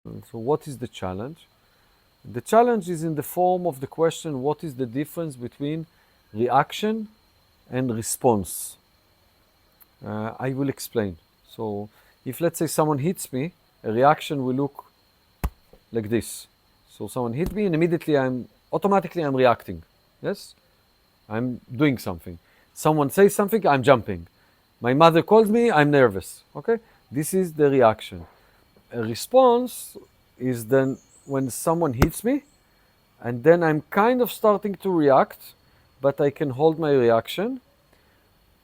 So what is the challenge? The challenge is in the form of the question, what is the difference between reaction and response? I will explain. So if let's say someone hits me, a reaction will look like this. So someone hit me and immediately I'm reacting. Yes? I'm doing something. Someone says something, I'm jumping. My mother calls me, I'm nervous. Okay? This is the reaction. A response is then when someone hits me, and then I'm kind of starting to react, but I can hold my reaction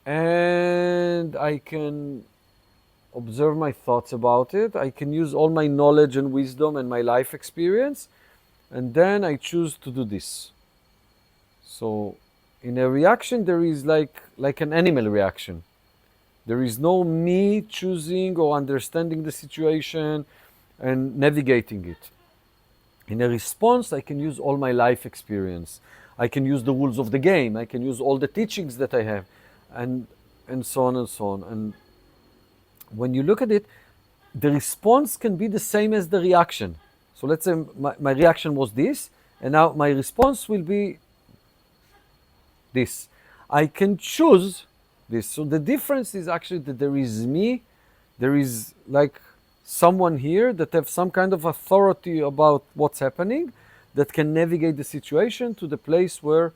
and I can observe my thoughts about it. I can use all my knowledge and wisdom and my life experience, and then I choose to do this. So in a reaction, there is like an animal reaction. There is no me choosing or understanding the situation and navigating it. In a response, I can use all my life experience. I can use the rules of the game. I can use all the teachings that I have, and so on and so on. And when you look at it, the response can be the same as the reaction. So let's say my reaction was this, and now my response will be this. I can choose this. So the difference is actually that there is me, there is like someone here that have some kind of authority about what's happening, that can navigate the situation to the place where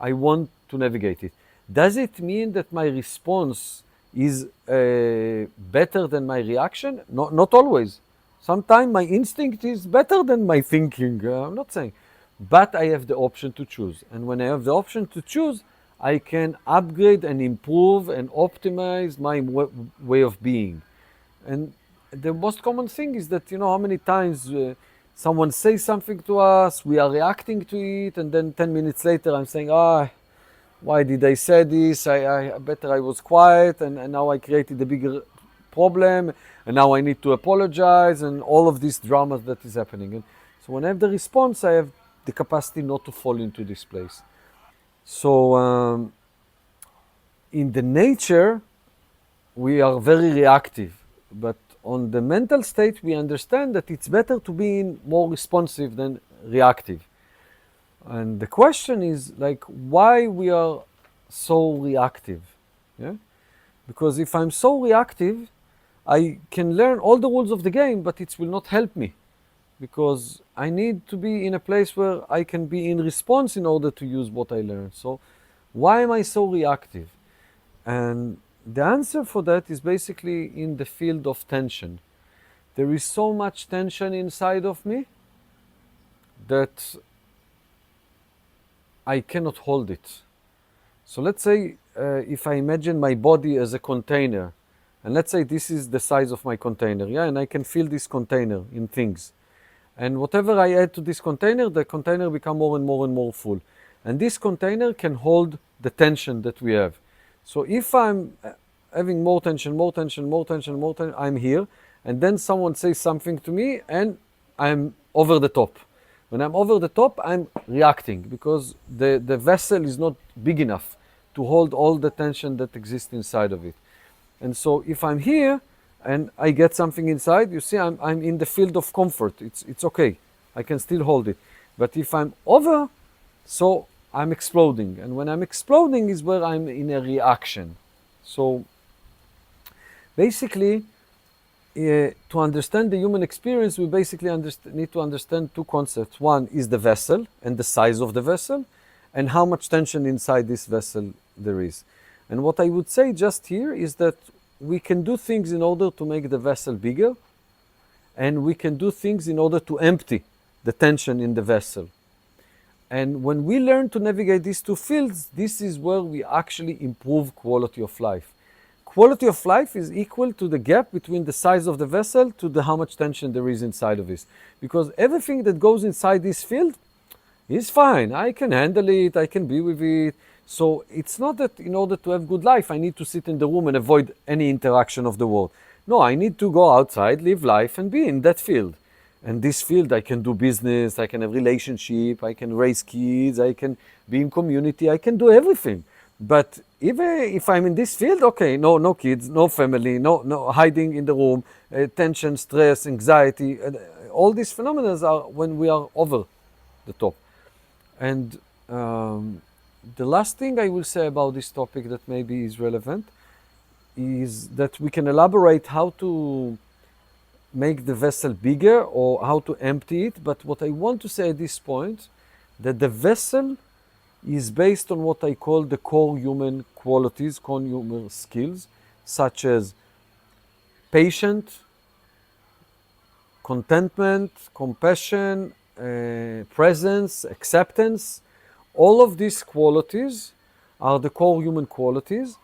I want to navigate it. Does it mean that my response is better than my reaction? No, not always. Sometimes my instinct is better than my thinking. I'm not saying. But I have the option to choose. And when I have the option to choose, I can upgrade and improve and optimize my way of being. And the most common thing is that, you know, how many times someone says something to us, we are reacting to it, and then 10 minutes later I'm saying, why did I say this? I better I was quiet, and now I created a bigger problem, and now I need to apologize, and all of these dramas that is happening. And so when I have the response, I have the capacity not to fall into this place. So in the nature, we are very reactive, but on the mental state, we understand that it's better to be more responsive than reactive. And the question is like, why we are so reactive? Yeah? Because if I'm so reactive, I can learn all the rules of the game, but it will not help me. Because I need to be in a place where I can be in response in order to use what I learned. So why am I so reactive? And the answer for that is basically in the field of tension. There is so much tension inside of me that I cannot hold it. So let's say if I imagine my body as a container, and let's say this is the size of my container, yeah, and I can fill this container in things. And whatever I add to this container, the container become more and more and more full. And this container can hold the tension that we have. So if I'm having more tension, more tension, more tension, more tension, I'm here, and then someone says something to me, and I'm over the top. When I'm over the top, I'm reacting because the vessel is not big enough to hold all the tension that exists inside of it. And so if I'm here and I get something inside, you see, I'm in the field of comfort. It's okay. I can still hold it. But if I'm over, so I'm exploding. And when I'm exploding is where I'm in a reaction. So basically, to understand the human experience, we basically need to understand two concepts. One is the vessel and the size of the vessel, and how much tension inside this vessel there is. And what I would say just here is that we can do things in order to make the vessel bigger, and we can do things in order to empty the tension in the vessel. And when we learn to navigate these two fields, this is where we actually improve quality of life. Quality of life is equal to the gap between the size of the vessel to the how much tension there is inside of it. Because everything that goes inside this field is fine. I can handle it, I can be with it. So it's not that in order to have good life, I need to sit in the room and avoid any interaction of the world. No, I need to go outside, live life, and be in that field. And this field, I can do business, I can have relationship, I can raise kids, I can be in community, I can do everything. But even if I'm in this field, okay, no kids, no family, no hiding in the room, tension, stress, anxiety, all these phenomena are when we are over the top. And the last thing I will say about this topic that maybe is relevant is that we can elaborate how to make the vessel bigger or how to empty it. But what I want to say at this point, that the vessel is based on what I call the core human qualities, core human skills, such as patient, contentment, compassion, presence, acceptance. All of these qualities are the core human qualities,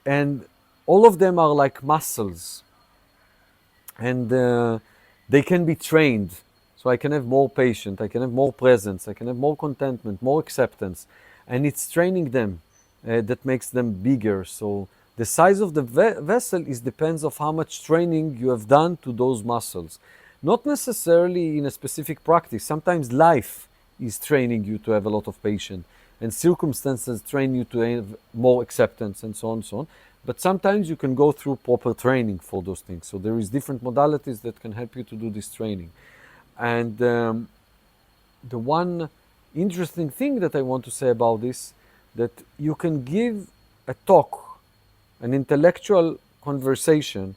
and all of them are like muscles, and they can be trained. So I can have more patience, I can have more presence, I can have more contentment, more acceptance, and it's training them that makes them bigger. So the size of the vessel is depends of how much training you have done to those muscles. Not necessarily in a specific practice. Sometimes life is training you to have a lot of patience, and circumstances train you to have more acceptance, and so on and so on. But sometimes you can go through proper training for those things. So there is different modalities that can help you to do this training. And the one interesting thing that I want to say about this, that you can give a talk, an intellectual conversation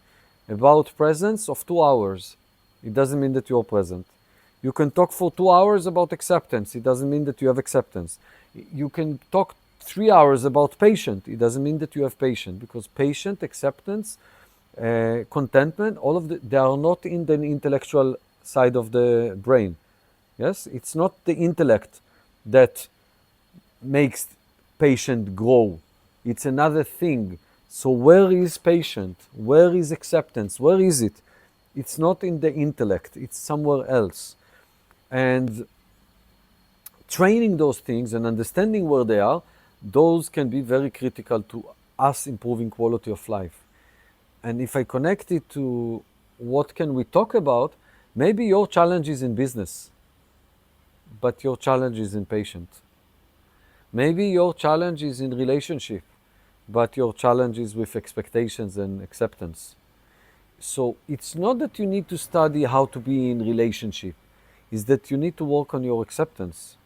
about presence of 2 hours. It doesn't mean that you're present. You can talk for 2 hours about acceptance. It doesn't mean that you have acceptance. You can talk 3 hours about patient. It doesn't mean that you have patient, because patient, acceptance, contentment, all of they are not in the intellectual side of the brain. Yes, it's not the intellect that makes patient grow. It's another thing. So where is patient? Where is acceptance? Where is it? It's not in the intellect. It's somewhere else. And training those things and understanding where they are, those can be very critical to us improving quality of life. And if I connect it to what can we talk about, maybe your challenge is in business, but your challenge is in patient. Maybe your challenge is in relationship, but your challenge is with expectations and acceptance. So it's not that you need to study how to be in relationship, it's that you need to work on your acceptance,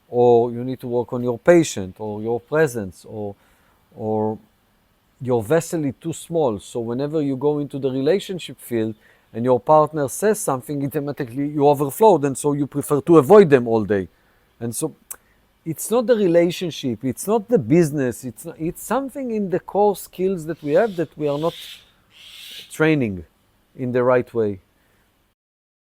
or you need to work on your patient, or your presence, or your vessel is too small. So whenever you go into the relationship field and your partner says something, automatically you overflowed, and so you prefer to avoid them all day. And so it's not the relationship, it's not the business, it's something in the core skills that we have that we are not training in the right way.